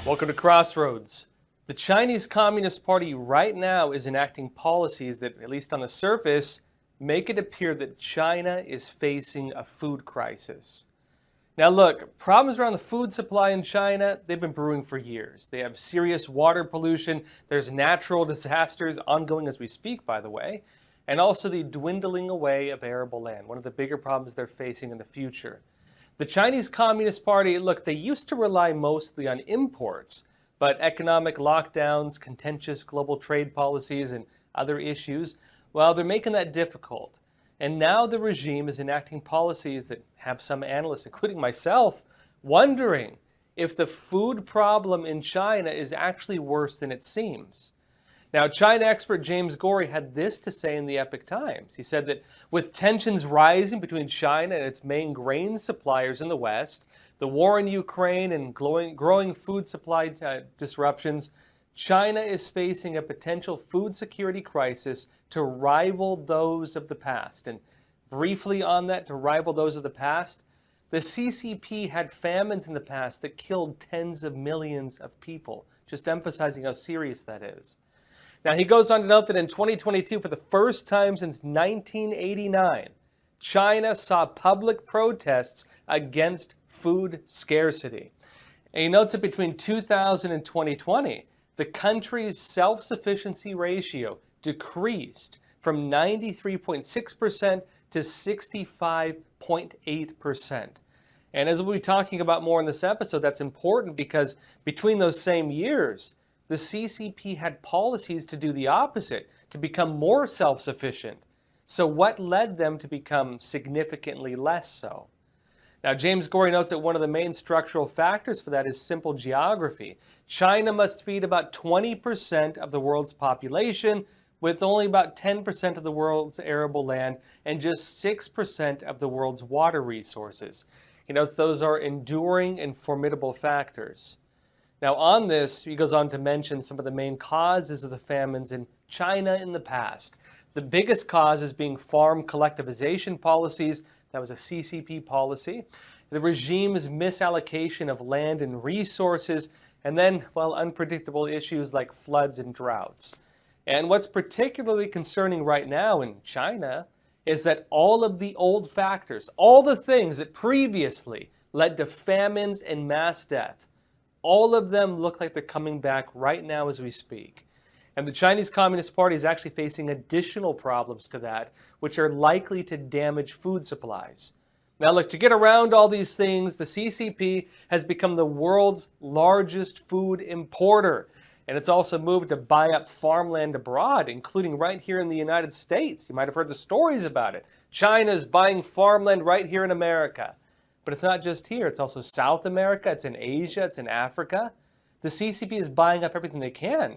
Welcome to Crossroads. The Chinese Communist Party right now is enacting policies that, at least on the surface, make it appear that China is facing a food crisis. Now look, problems around the food supply in China, they've been brewing for years. They have serious water pollution, there's natural disasters ongoing as we speak, by the way, and also the dwindling away of arable land, one of the bigger problems they're facing in the future. The Chinese Communist Party, look, they used to rely mostly on imports, but economic lockdowns, contentious global trade policies, and other issues, well, they're making that difficult. And now the regime is enacting policies that have some analysts, including myself, wondering if the food problem in China is actually worse than it seems. Now, China expert James Gorey had this to say in the Epoch Times. He said that with tensions rising between China and its main grain suppliers in the West, the war in Ukraine and growing food supply disruptions, China is facing a potential food security crisis to rival those of the past. And briefly on that, to rival those of the past, the CCP had famines in the past that killed tens of millions of people, just emphasizing how serious that is. Now, he goes on to note that in 2022, for the first time since 1989, China saw public protests against food scarcity. And he notes that between 2000 and 2020, the country's self-sufficiency ratio decreased from 93.6% to 65.8%. And as we'll be talking about more in this episode, that's important because between those same years, the CCP had policies to do the opposite, to become more self-sufficient. So what led them to become significantly less so? Now, James Gorey notes that one of the main structural factors for that is simple geography. China must feed about 20% of the world's population, with only about 10% of the world's arable land and just 6% of the world's water resources. He notes those are enduring and formidable factors. Now on this, he goes on to mention some of the main causes of the famines in China in the past. The biggest cause is being farm collectivization policies. That was a CCP policy. The regime's misallocation of land and resources, and then, well, unpredictable issues like floods and droughts. And what's particularly concerning right now in China is that all of the old factors, all the things that previously led to famines and mass death, all of them look like they're coming back right now as we speak. And the Chinese Communist Party is actually facing additional problems to that, which are likely to damage food supplies. Now look, to get around all these things, the CCP has become the world's largest food importer. And it's also moved to buy up farmland abroad, including right here in the United States. You might have heard the stories about it. China's buying farmland right here in America. But it's not just here, it's also South America, it's in Asia, it's in Africa. The CCP is buying up everything they can.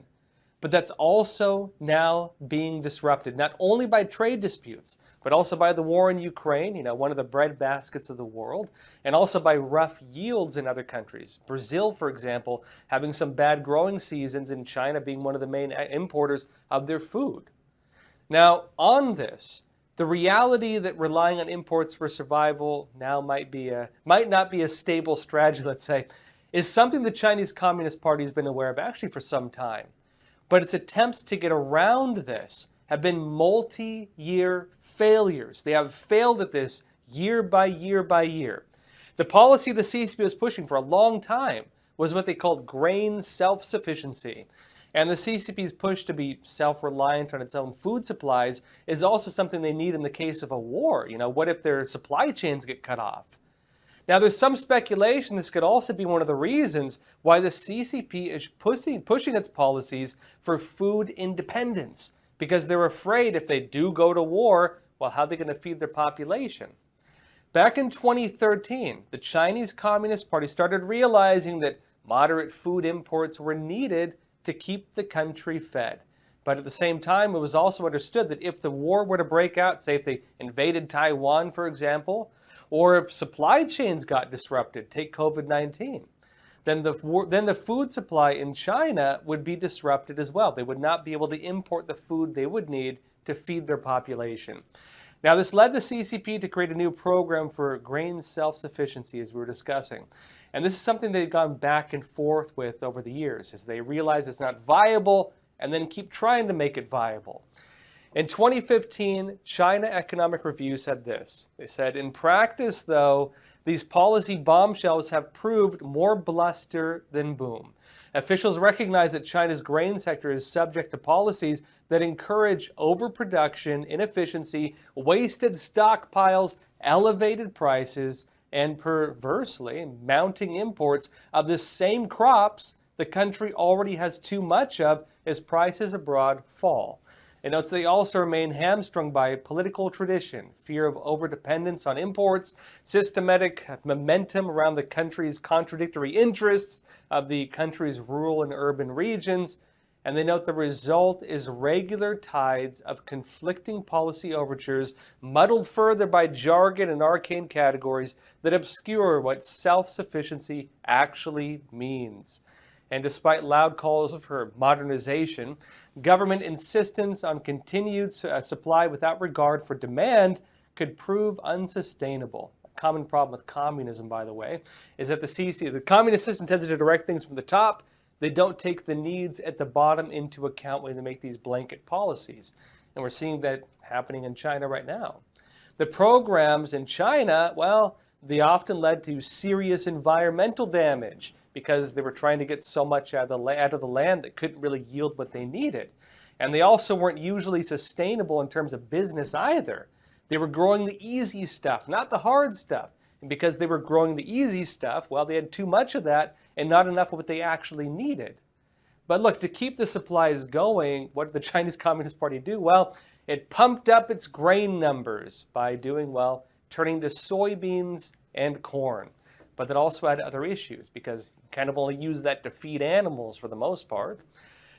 But that's also now being disrupted, not only by trade disputes, but also by the war in Ukraine, one of the breadbaskets of the world, and also by rough yields in other countries. Brazil, for example, having some bad growing seasons, and China being one of the main importers of their food. Now, on this, the reality that relying on imports for survival now might not be a stable strategy, let's say, is something the Chinese Communist Party has been aware of actually for some time. But its attempts to get around this have been multi-year failures. They have failed at this year by year by year. The policy the CCP was pushing for a long time was what they called grain self-sufficiency. And the CCP's push to be self-reliant on its own food supplies is also something they need in the case of a war. What if their supply chains get cut off? Now, there's some speculation this could also be one of the reasons why the CCP is pushing its policies for food independence, because they're afraid if they do go to war, well, how are they going to feed their population? Back in 2013, the Chinese Communist Party started realizing that moderate food imports were needed to keep the country fed. But at the same time, it was also understood that if the war were to break out, say if they invaded Taiwan, for example, or if supply chains got disrupted, take COVID-19, then the food supply in China would be disrupted as well. They would not be able to import the food they would need to feed their population. Now, this led the CCP to create a new program for grain self-sufficiency, as we were discussing. And this is something they've gone back and forth with over the years as they realize it's not viable and then keep trying to make it viable. In 2015, China Economic Review said this. They said, in practice, though, these policy bombshells have proved more bluster than boom. Officials recognize that China's grain sector is subject to policies that encourage overproduction, inefficiency, wasted stockpiles, elevated prices, and perversely, mounting imports of the same crops the country already has too much of as prices abroad fall. It notes they also remain hamstrung by political tradition, fear of overdependence on imports, systematic momentum around the country's contradictory interests of the country's rural and urban regions, and they note the result is regular tides of conflicting policy overtures, muddled further by jargon and arcane categories that obscure what self-sufficiency actually means. And despite loud calls for modernization, government insistence on continued supply without regard for demand could prove unsustainable. A common problem with communism, by the way, is that the communist system tends to direct things from the top. They don't take the needs at the bottom into account when they make these blanket policies. And we're seeing that happening in China right now. The programs in China, well, they often led to serious environmental damage because they were trying to get so much out of the land that couldn't really yield what they needed. And they also weren't usually sustainable in terms of business either. They were growing the easy stuff, not the hard stuff. And because they were growing the easy stuff, well, they had too much of that and not enough of what they actually needed. But look, to keep the supplies going, what did the Chinese Communist Party do? Well, it pumped up its grain numbers by doing, well, turning to soybeans and corn. But that also had other issues because you kind of only use that to feed animals for the most part.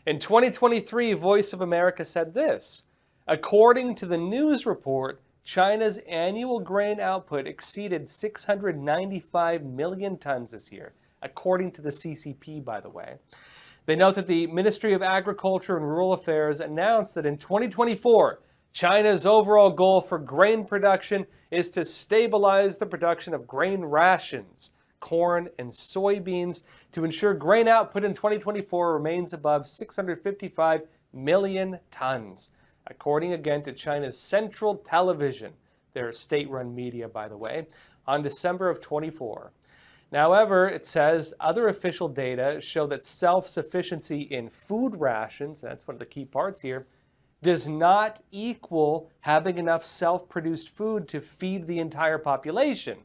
In 2023, Voice of America said this. According to the news report, China's annual grain output exceeded 695 million tons this year, according to the CCP, by the way. They note that the Ministry of Agriculture and Rural Affairs announced that in 2024, China's overall goal for grain production is to stabilize the production of grain rations, corn, and soybeans to ensure grain output in 2024 remains above 655 million tons, according again to China's Central Television, their state-run media, by the way, on December of 24. However, it says other official data show that self-sufficiency in food rations, that's one of the key parts here, does not equal having enough self-produced food to feed the entire population.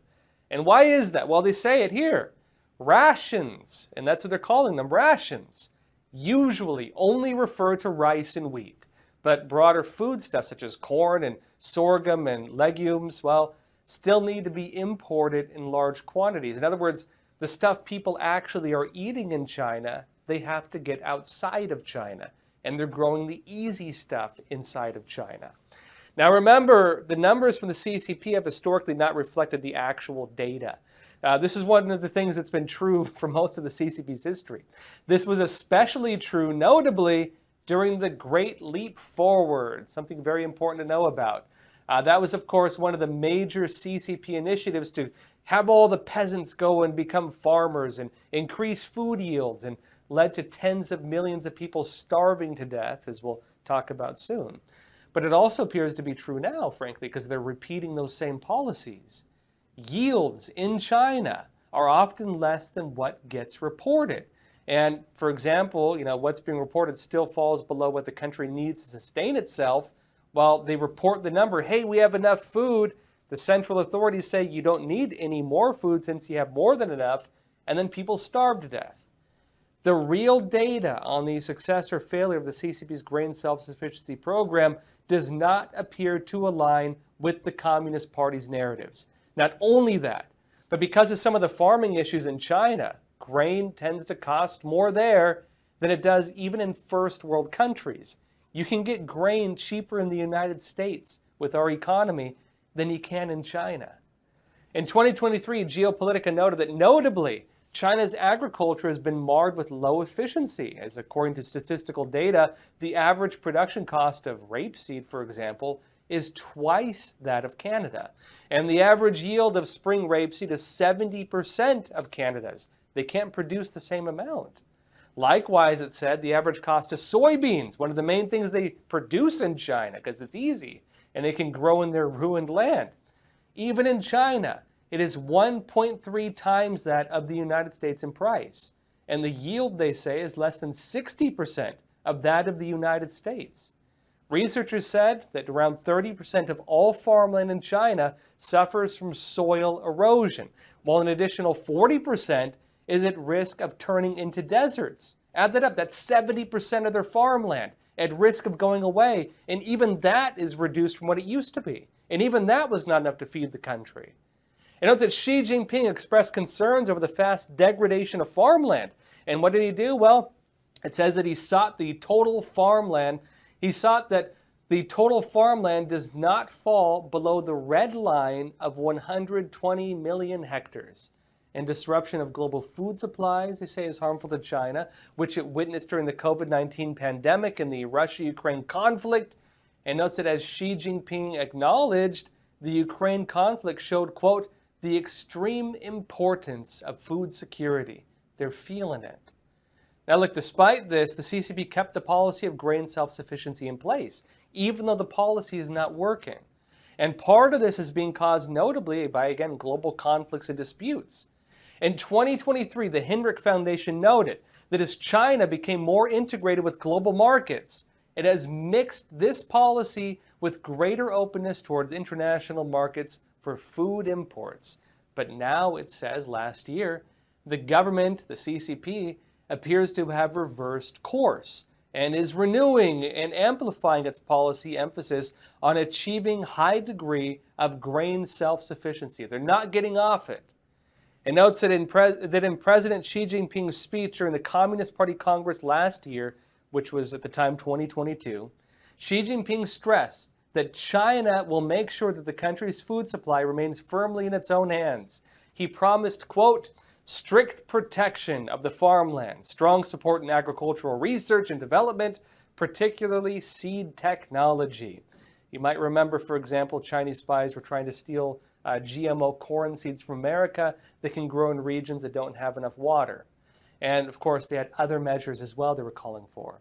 And why is that? Well, they say it here. Rations, and that's what they're calling them, rations, usually only refer to rice and wheat. But broader foodstuffs such as corn and sorghum and legumes, well, still need to be imported in large quantities. In other words, the stuff people actually are eating in China, they have to get outside of China. And they're growing the easy stuff inside of China. Now remember, the numbers from the CCP have historically not reflected the actual data. This is one of the things that's been true for most of the CCP's history. This was especially true, notably, during the Great Leap Forward, something very important to know about. That was, of course, one of the major CCP initiatives to have all the peasants go and become farmers and increase food yields, and led to tens of millions of people starving to death, as we'll talk about soon. But it also appears to be true now, frankly, because they're repeating those same policies. Yields in China are often less than what gets reported. And for example, what's being reported still falls below what the country needs to sustain itself. While they report the number, hey, we have enough food, the central authorities say you don't need any more food since you have more than enough, and then people starve to death. The real data on the success or failure of the CCP's grain self-sufficiency program does not appear to align with the Communist Party's narratives. Not only that, but because of some of the farming issues in China, grain tends to cost more there than it does even in first world countries. You can get grain cheaper in the United States with our economy than you can in China. In 2023, Geopolitica noted that notably, China's agriculture has been marred with low efficiency, as according to statistical data, the average production cost of rapeseed, for example, is twice that of Canada. And the average yield of spring rapeseed is 70% of Canada's. They can't produce the same amount. Likewise, it said the average cost of soybeans, one of the main things they produce in China because it's easy and they can grow in their ruined land. Even in China, it is 1.3 times that of the United States in price. And the yield, they say, is less than 60% of that of the United States. Researchers said that around 30% of all farmland in China suffers from soil erosion, while an additional 40% is at risk of turning into deserts. Add that up, that's 70% of their farmland at risk of going away, and even that is reduced from what it used to be. And even that was not enough to feed the country. And note that Xi Jinping expressed concerns over the fast degradation of farmland. And what did he do? Well, it says that he sought that the total farmland does not fall below the red line of 120 million hectares. And disruption of global food supplies, they say, is harmful to China, which it witnessed during the COVID-19 pandemic and the Russia-Ukraine conflict. And notes that as Xi Jinping acknowledged, the Ukraine conflict showed, quote, the extreme importance of food security. They're feeling it. Now look, despite this, the CCP kept the policy of grain self-sufficiency in place, even though the policy is not working. And part of this is being caused notably by, again, global conflicts and disputes. In 2023, the Hendrik Foundation noted that as China became more integrated with global markets, it has mixed this policy with greater openness towards international markets for food imports. But now, it says last year, the government, the CCP, appears to have reversed course and is renewing and amplifying its policy emphasis on achieving high degree of grain self-sufficiency. They're not getting off it. It notes that in President Xi Jinping's speech during the Communist Party Congress last year, which was at the time 2022, Xi Jinping stressed that China will make sure that the country's food supply remains firmly in its own hands. He promised, quote, strict protection of the farmland, strong support in agricultural research and development, particularly seed technology. You might remember, for example, Chinese spies were trying to steal GMO corn seeds from America that can grow in regions that don't have enough water. And of course, they had other measures as well they were calling for.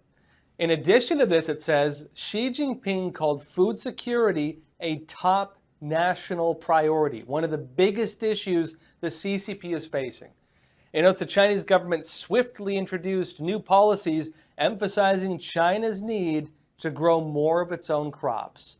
In addition to this, it says, Xi Jinping called food security a top national priority, one of the biggest issues the CCP is facing. It notes the Chinese government swiftly introduced new policies emphasizing China's need to grow more of its own crops.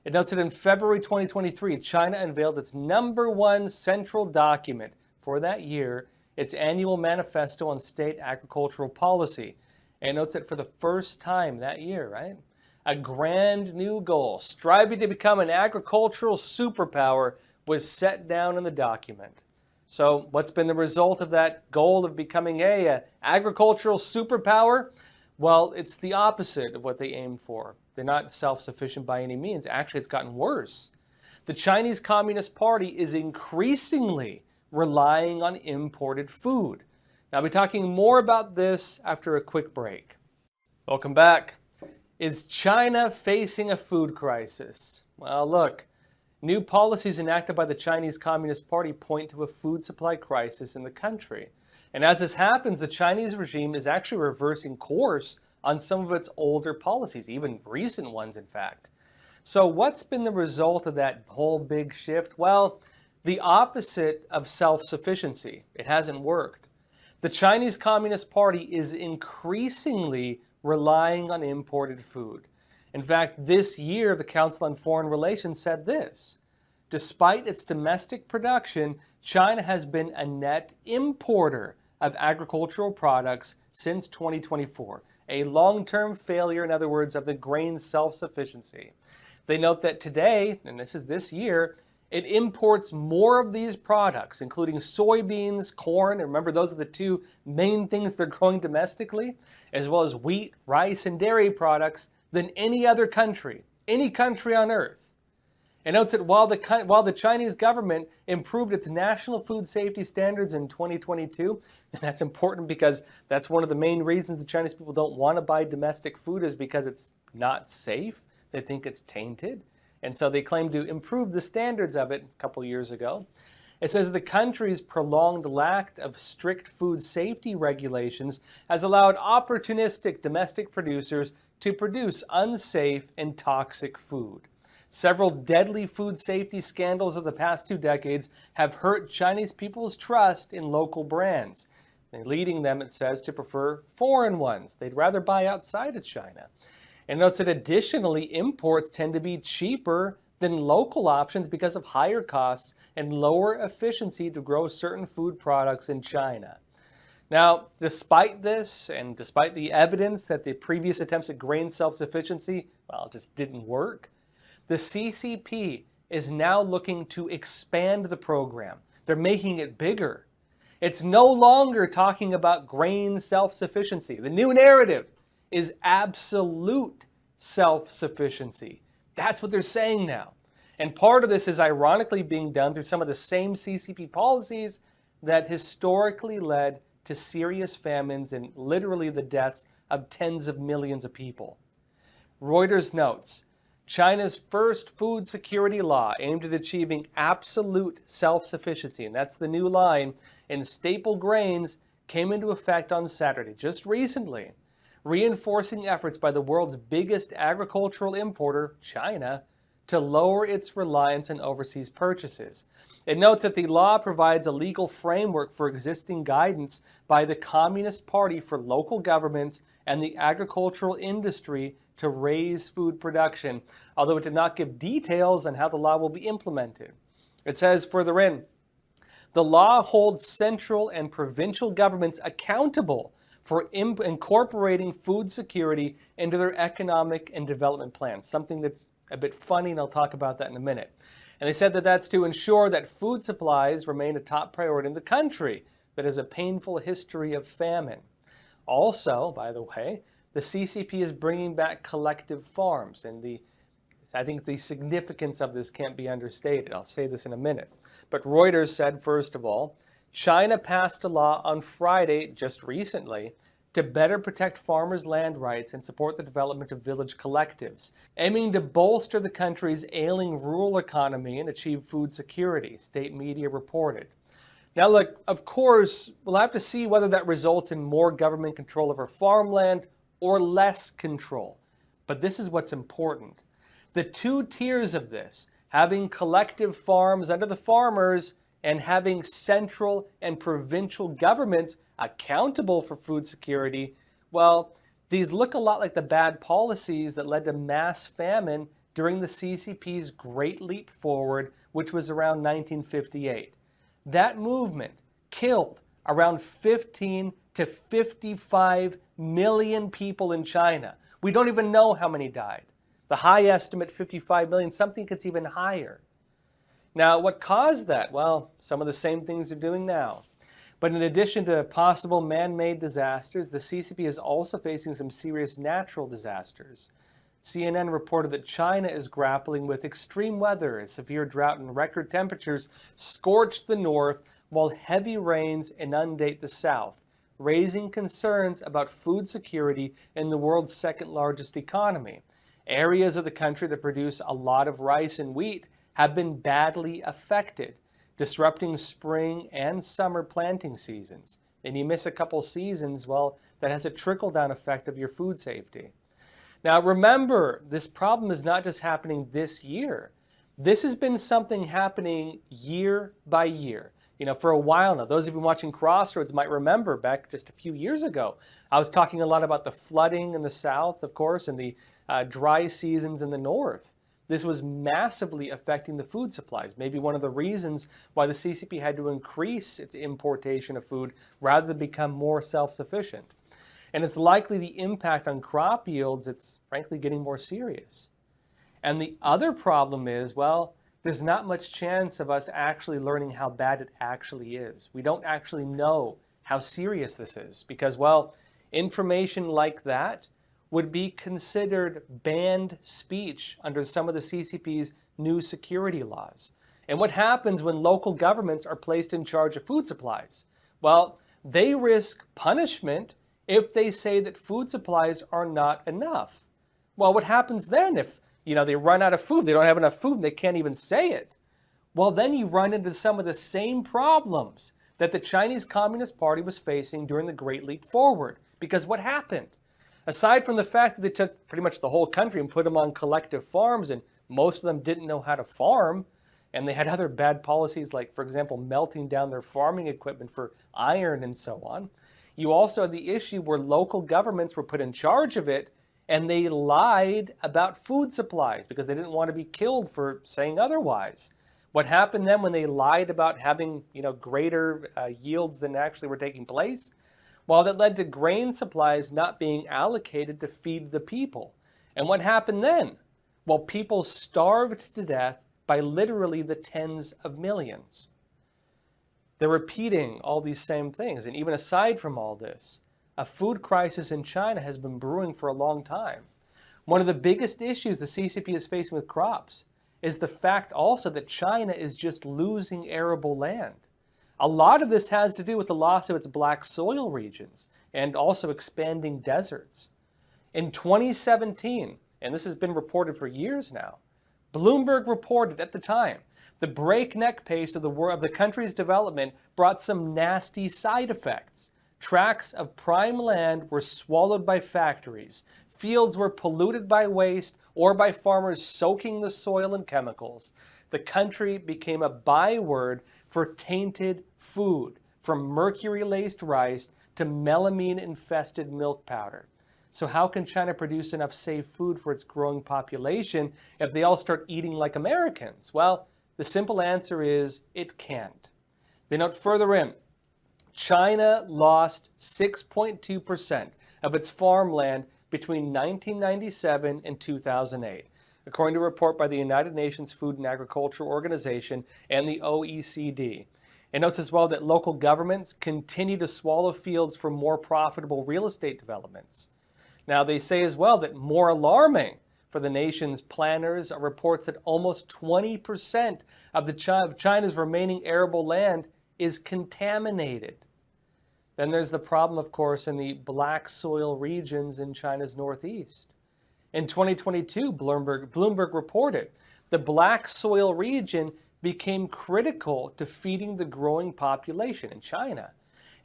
It notes that in February 2023, China unveiled its #1 central document for that year, its annual manifesto on state agricultural policy. And it notes that for the first time that year, right? A grand new goal, striving to become an agricultural superpower, was set down in the document. So what's been the result of that goal of becoming an agricultural superpower? Well, it's the opposite of what they aimed for. They're not self-sufficient by any means. Actually, it's gotten worse. The Chinese Communist Party is increasingly relying on imported food. Now, I'll be talking more about this after a quick break. Welcome back. Is China facing a food crisis? Well, look, new policies enacted by the Chinese Communist Party point to a food supply crisis in the country. And as this happens, the Chinese regime is actually reversing course on some of its older policies, even recent ones, in fact. So what's been the result of that whole big shift? Well, the opposite of self-sufficiency. It hasn't worked. The Chinese Communist Party is increasingly relying on imported food. In fact, this year, the Council on Foreign Relations said this: despite its domestic production, China has been a net importer of agricultural products since 2024, a long-term failure, in other words, of the grain self-sufficiency. They note that today, and this is this year, it imports more of these products, including soybeans, corn, and remember those are the two main things they're growing domestically, as well as wheat, rice, and dairy products, than any other country, any country on earth. And notes that while the Chinese government improved its national food safety standards in 2022, and that's important because that's one of the main reasons the Chinese people don't want to buy domestic food, is because it's not safe. They think it's tainted. And so they claim to improve the standards of it a couple years ago. It says the country's prolonged lack of strict food safety regulations has allowed opportunistic domestic producers to produce unsafe and toxic food. Several deadly food safety scandals of the past 2 decades have hurt Chinese people's trust in local brands, leading them, it says, to prefer foreign ones. They'd rather buy outside of China. And notes that additionally, imports tend to be cheaper than local options because of higher costs and lower efficiency to grow certain food products in China. Now, despite this, and despite the evidence that the previous attempts at grain self-sufficiency, well, just didn't work, the CCP is now looking to expand the program. They're making it bigger. It's no longer talking about grain self-sufficiency. The new narrative is absolute self-sufficiency. That's what they're saying now. And part of this is ironically being done through some of the same CCP policies that historically led to serious famines and literally the deaths of tens of millions of people. Reuters notes, China's first food security law aimed at achieving absolute self-sufficiency, and that's the new line, in staple grains came into effect on Saturday, just recently, reinforcing efforts by the world's biggest agricultural importer, China, to lower its reliance on overseas purchases. It notes that the law provides a legal framework for existing guidance by the Communist Party for local governments and the agricultural industry to raise food production, although it did not give details on how the law will be implemented. It says further in, the law holds central and provincial governments accountable for incorporating food security into their economic and development plans, something that's a bit funny, and I'll talk about that in a minute. And they said that that's to ensure that food supplies remain a top priority in the country that has a painful history of famine. Also, by the way, the CCP is bringing back collective farms, and I think the significance of this can't be understated. I'll say this in a minute. But Reuters said, first of all, China passed a law on Friday, just recently, to better protect farmers' land rights and support the development of village collectives, aiming to bolster the country's ailing rural economy and achieve food security, state media reported. Now look, of course, we'll have to see whether that results in more government control over farmland or less control. But this is what's important. The 2 tiers of this, having collective farms under the farmers and having central and provincial governments accountable for food security, well, these look a lot like the bad policies that led to mass famine during the CCP's Great Leap Forward, which was around 1958. That movement killed around 15 to 55 million people in China. We don't even know how many died. The high estimate, 55 million, something that's even higher. Now, what caused that? Well, some of the same things they're doing now. But in addition to possible man-made disasters, the CCP is also facing some serious natural disasters. CNN reported that China is grappling with extreme weather as severe drought and record temperatures scorch the north while heavy rains inundate the south, raising concerns about food security in the world's second largest economy. Areas of the country that produce a lot of rice and wheat have been badly affected, disrupting spring and summer planting seasons. And you miss a couple seasons, well, that has a trickle-down effect of your food safety. Now remember, this problem is not just happening this year. This has been something happening year by year. For a while now, those of you watching Crossroads might remember back just a few years ago, I was talking a lot about the flooding in the south, of course, and the dry seasons in the north. This was massively affecting the food supplies, maybe one of the reasons why the CCP had to increase its importation of food rather than become more self-sufficient. And it's likely the impact on crop yields, it's frankly getting more serious. And the other problem is, well, there's not much chance of us actually learning how bad it actually is. We don't actually know how serious this is because, well, information like that would be considered banned speech under some of the CCP's new security laws. And what happens when local governments are placed in charge of food supplies? Well, they risk punishment if they say that food supplies are not enough. Well, what happens then if They run out of food. They don't have enough food and they can't even say it. Well, then you run into some of the same problems that the Chinese Communist Party was facing during the Great Leap Forward. Because what happened? Aside from the fact that they took pretty much the whole country and put them on collective farms, and most of them didn't know how to farm, and they had other bad policies like, for example, melting down their farming equipment for iron and so on. You also had the issue where local governments were put in charge of it, and they lied about food supplies because they didn't want to be killed for saying otherwise. What happened then when they lied about having, greater yields than actually were taking place? Well, that led to grain supplies not being allocated to feed the people. And what happened then? Well, people starved to death by literally the tens of millions. They're repeating all these same things. And even aside from all this, a food crisis in China has been brewing for a long time. One of the biggest issues the CCP is facing with crops is the fact also that China is just losing arable land. A lot of this has to do with the loss of its black soil regions and also expanding deserts. In 2017, and this has been reported for years now, Bloomberg reported at the time the breakneck pace of the country's development brought some nasty side effects. Tracts of prime land were swallowed by factories. Fields were polluted by waste or by farmers soaking the soil in chemicals. The country became a byword for tainted food, from mercury-laced rice to melamine-infested milk powder. So how can China produce enough safe food for its growing population if they all start eating like Americans? Well, the simple answer is it can't. They note further in, China lost 6.2% of its farmland between 1997 and 2008, according to a report by the United Nations Food and Agriculture Organization and the OECD. It notes as well that local governments continue to swallow fields for more profitable real estate developments. Now, they say as well that more alarming for the nation's planners are reports that almost 20% of China's remaining arable land is contaminated. Then there's the problem, of course, in the black soil regions in China's northeast. In 2022, Bloomberg reported the black soil region became critical to feeding the growing population in China.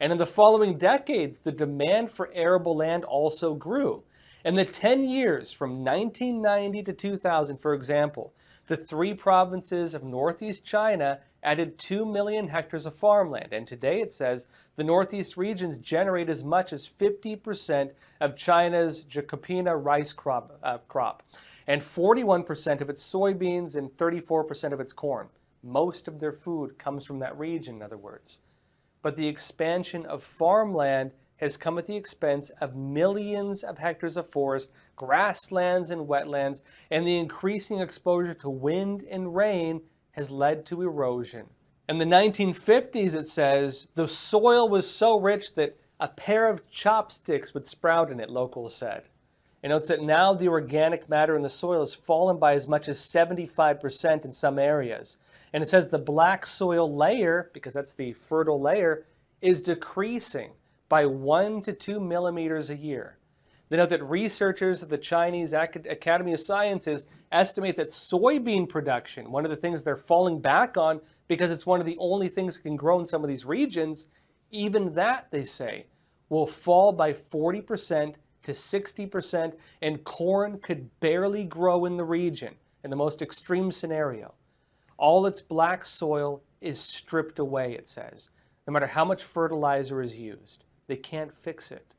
And in the following decades, the demand for arable land also grew. In the 10 years from 1990 to 2000, for example, the 3 provinces of northeast China added 2 million hectares of farmland. And today it says the northeast regions generate as much as 50% of China's Jacopina rice crop, and 41% of its soybeans and 34% of its corn. Most of their food comes from that region, in other words. But the expansion of farmland has come at the expense of millions of hectares of forest, grasslands and wetlands, and the increasing exposure to wind and rain has led to erosion. In the 1950s, it says, the soil was so rich that a pair of chopsticks would sprout in it, locals said. It notes that now the organic matter in the soil has fallen by as much as 75% in some areas. And it says the black soil layer, because that's the fertile layer, is decreasing by 1 to 2 millimeters a year. They note that researchers at the Chinese Academy of Sciences estimate that soybean production, one of the things they're falling back on because it's one of the only things that can grow in some of these regions, even that, they say, will fall by 40% to 60%, and corn could barely grow in the region in the most extreme scenario. All its black soil is stripped away, it says, no matter how much fertilizer is used. They can't fix it.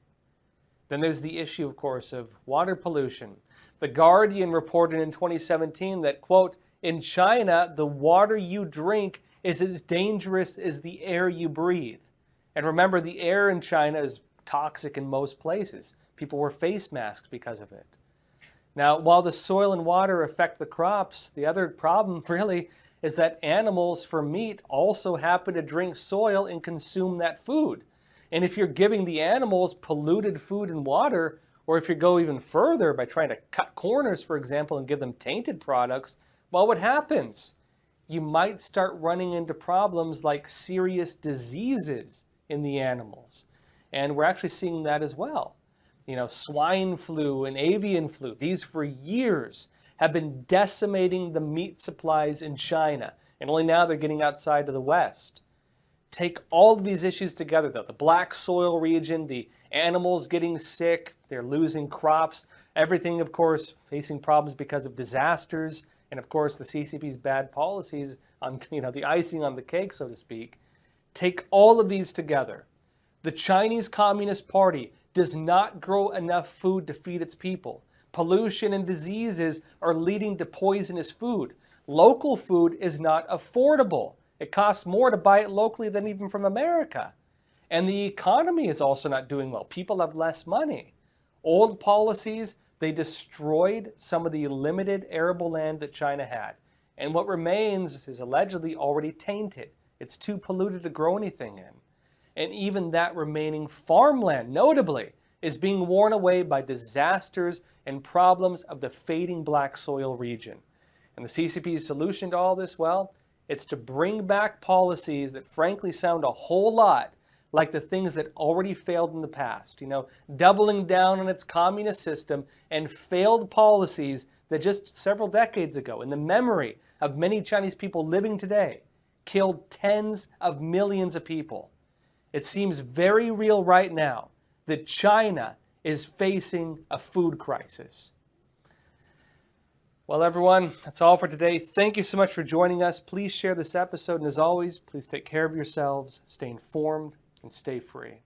Then there's the issue, of course, of water pollution. The Guardian reported in 2017 that, quote, in China, the water you drink is as dangerous as the air you breathe. And remember, the air in China is toxic in most places. People wear face masks because of it. Now, while the soil and water affect the crops, the other problem really is that animals for meat also happen to drink soil and consume that food. And if you're giving the animals polluted food and water, or if you go even further by trying to cut corners, for example, and give them tainted products, well, what happens? You might start running into problems like serious diseases in the animals. And we're actually seeing that as well. Swine flu and avian flu, these for years have been decimating the meat supplies in China, and only now they're getting outside to the West. Take all of these issues together, though, the black soil region, the animals getting sick, they're losing crops, everything, of course, facing problems because of disasters, and of course the CCP's bad policies on, the icing on the cake, so to speak. Take all of these together. The Chinese Communist Party does not grow enough food to feed its people. Pollution and diseases are leading to poisonous food. Local food is not affordable. It costs more to buy it locally than even from America. And the economy is also not doing well. People have less money. Old policies, they destroyed some of the limited arable land that China had. And what remains is allegedly already tainted. It's too polluted to grow anything in. And even that remaining farmland, notably, is being worn away by disasters and problems of the fading black soil region. And the CCP's solution to all this, well, it's to bring back policies that frankly sound a whole lot like the things that already failed in the past. Doubling down on its communist system and failed policies that just several decades ago, in the memory of many Chinese people living today, killed tens of millions of people. It seems very real right now that China is facing a food crisis. Well, everyone, that's all for today. Thank you so much for joining us. Please share this episode, and as always, please take care of yourselves, stay informed, and stay free.